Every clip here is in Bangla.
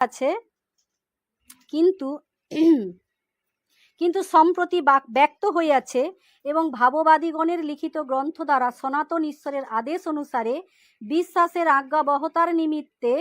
আছে, কিন্তু কিন্তু সম্প্রতি ব্যক্ত হইয়াছে এবং ভাববাদীগণের লিখিত গ্রন্থ দ্বারা সনাতন ঈশ্বরের আদেশ অনুসারে বিশ্বাসের আজ্ঞাবহতার নিমিত্তে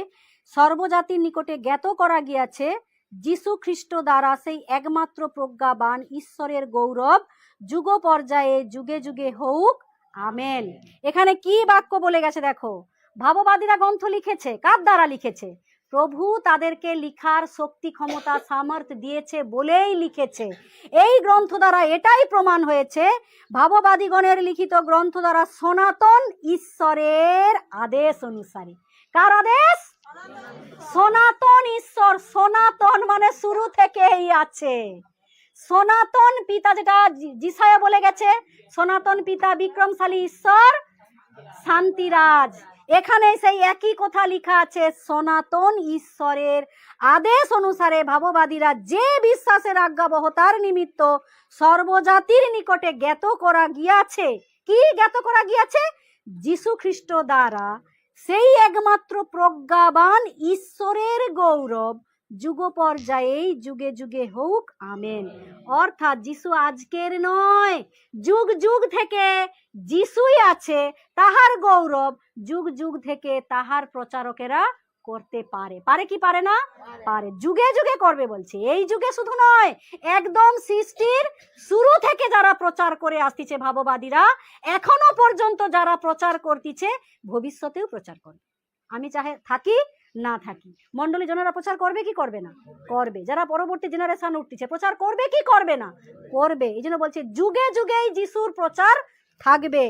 সর্বজাতির নিকটে জ্ঞাত করা গিয়াছে, যীশু খ্রিস্ট দ্বারা সেই একমাত্র প্রজ্ঞাবান ঈশ্বরের গৌরব যুগ পর্যায়ে যুগে যুগে হউক, আমেন। এখানে কি বাক্য বলে গেছে দেখো, ভাববাদীরা গ্রন্থ লিখেছে, কার দ্বারা লিখেছে? প্রভু তাদেরকে লিখার শক্তি ক্ষমতা সামর্থ্য দিয়েছে বলেই লিখেছে। এই গ্রন্থ দ্বারা এটাই প্রমাণ হয়েছে, ভাববাদীগণের লিখিত গ্রন্থ দ্বারা সনাতন ঈশ্বরের আদেশ অনুসারে। কার আদেশ? সনাতন ঈশ্বর। সনাতন মানে শুরু থেকেই আছে। সনাতন পিতা, যেটা যিশায়া বলে গেছে, সনাতন পিতা বিক্রমশালী ঈশ্বর শান্তিরাজ। এখানে সেই একই কথা লেখা আছে, সনাতন ঈশ্বরের আদেশ অনুসারে ভাববাদীরা যে বিশ্বাসের আজ্ঞাবহতার নিমিত্ত সর্বজাতির নিকটে জ্ঞাত করা গিয়াছে। কি জ্ঞাত করা গিয়াছে? যীশু খ্রিস্ট দ্বারা সেই একমাত্র প্রজ্ঞাবান ঈশ্বরের গৌরব যুগ পর্যায়েই যুগে যুগে হোক, আমেন। অর্থাৎ যিশু আজকের নয়, যুগ যুগ থেকে যিশুই আছে, তাহার গৌরব যুগ যুগ থেকে তাহার প্রচারকেরা করতে পারে। পারে কি পারে না? পারে, যুগে যুগে করবে বলছে। এই যুগে শুধু নয়, একদম সৃষ্টির শুরু থেকে যারা প্রচার করে আসতেছে ভাববাদীরা, এখনো পর্যন্ত যারা প্রচার করতেছে, ভবিষ্যতেও প্রচার করবে। আমি চাহে থাকি না থাকি, মন্ডলী জনেরা প্রচার করবে কি করবে না? করবে। যারা পরবর্তী জেনারেশন উঠতেছে প্রচার করবে কি করবে না? করবে। এই জন্য বলছে যুগে যুগেই যিশুর প্রচার থাকবে।